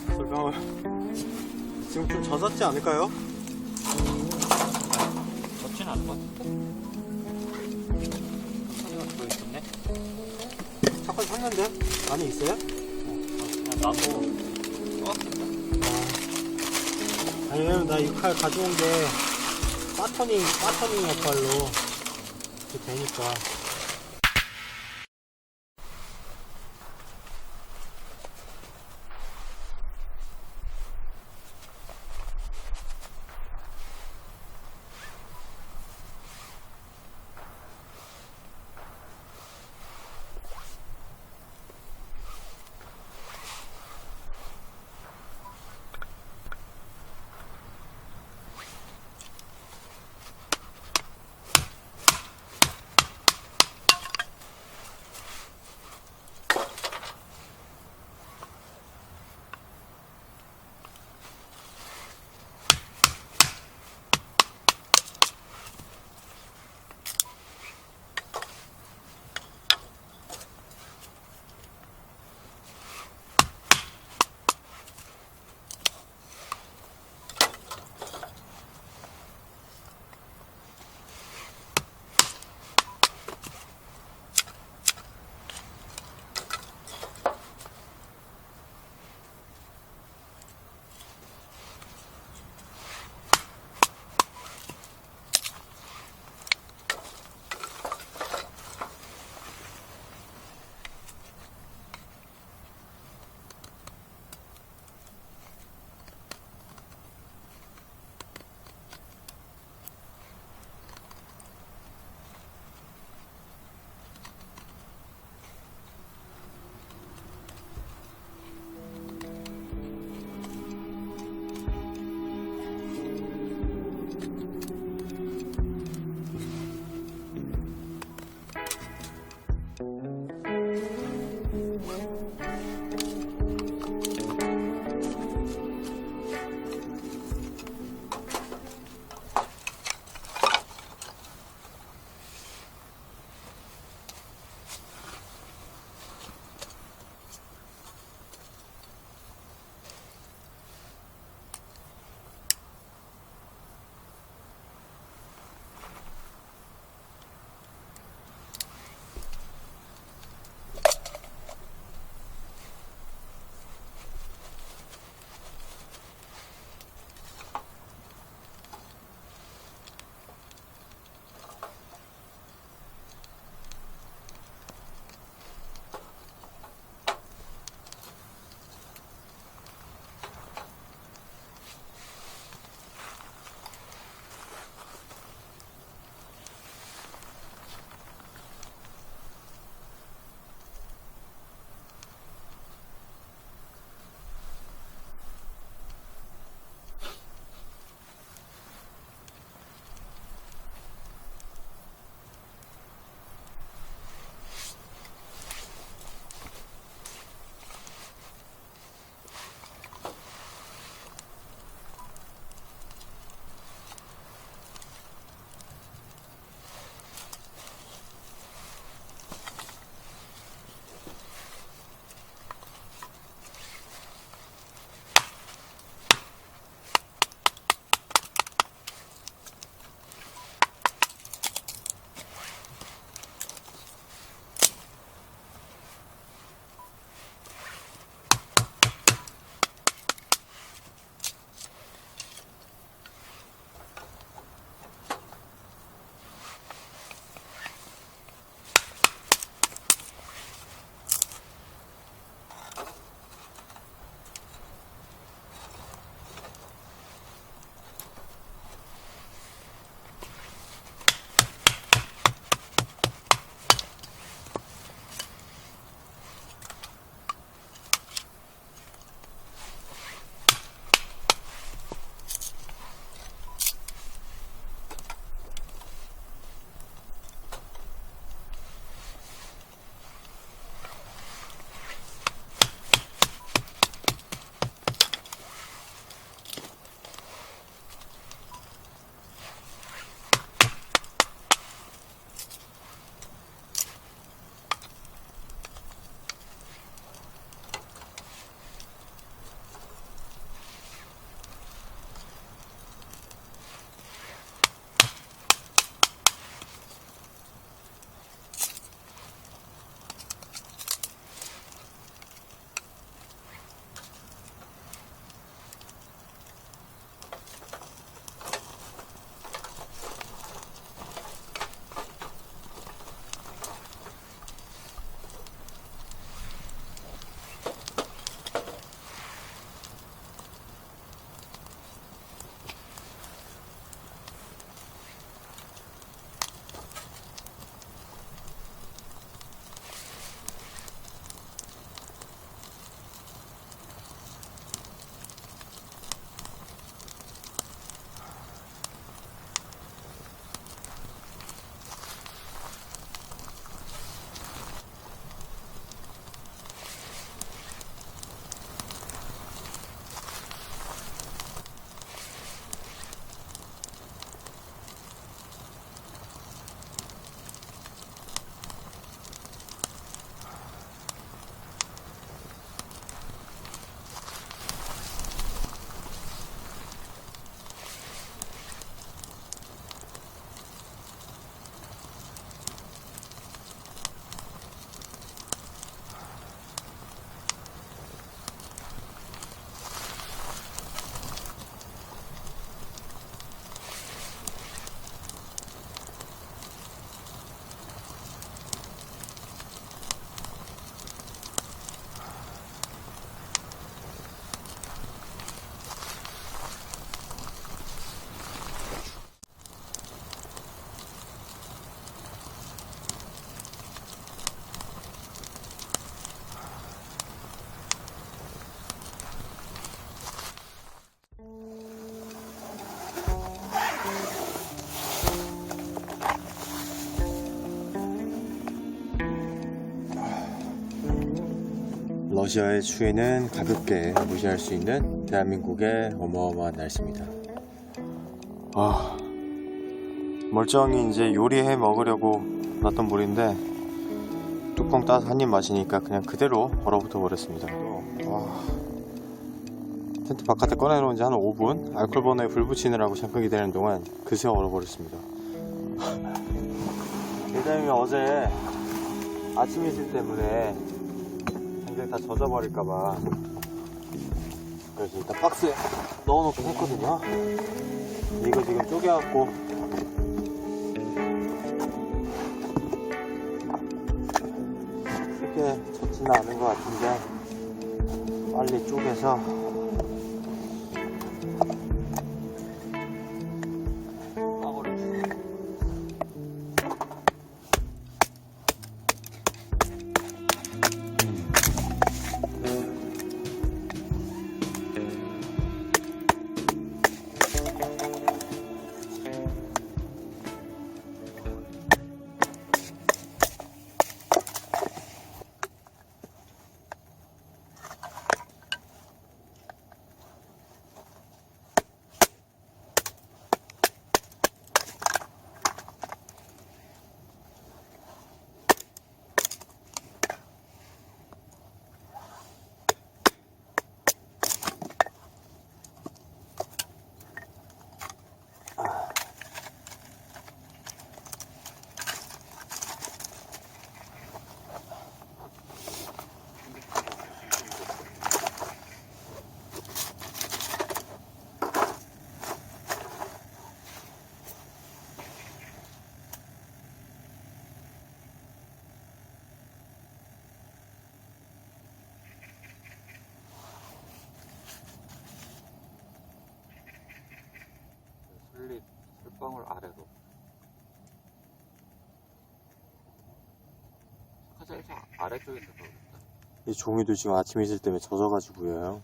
설명을 지금 좀 젖었지 않을까요? 젖지는 않을 것 같아. 소리가 들어있었네. 잠깐 샀는데 안에 있어요? 그냥 나무 떠왔겠다. 아니 왜냐면 나 이 칼 가져온 게 파터닝 역할로 이렇게 되니까. 러시아의 추위는 가볍게 무시할 수 있는 대한민국의 어마어마한 날씨입니다. 멀쩡히 이제 요리해 먹으려고 놨던 물인데 뚜껑 따서 한 입 마시니까 그냥 그대로 얼어붙어 버렸습니다. 텐트 바깥에 꺼내놓은 지 한 5분 알콜 버너에 불 붙이느라고 잠깐 기다리는 동안 그새 얼어버렸습니다. 대장님이 어제 아침 이슬 때문에 굉장히 다 젖어버릴까봐 그래서 일단 박스에 넣어놓긴 했거든요. 이거 지금 쪼개갖고 크게 젖지는 않은 것 같은데 빨리 쪼개서 술방울 아래로 화장실 아래쪽에 있는 거겠다. 이 종이도 지금 아침 이슬 때문에 젖어가지고요.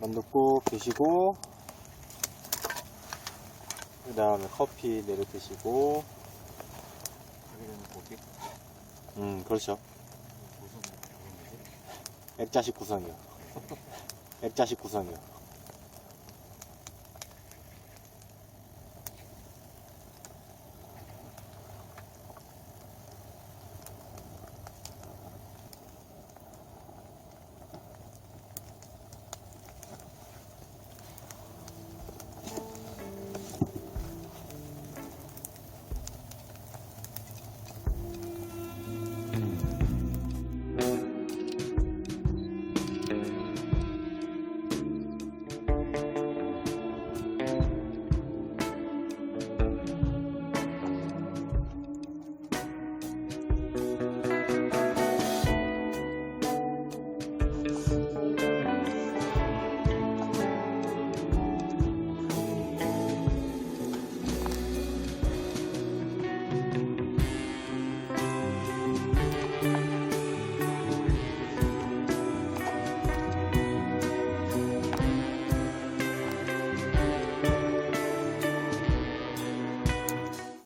만두 꼭 드시고 그 다음에 커피 내려 드시고 여기는 고기? 그렇죠. 무슨 고기인지? 액자식 구성이요. 액자식 구성이요.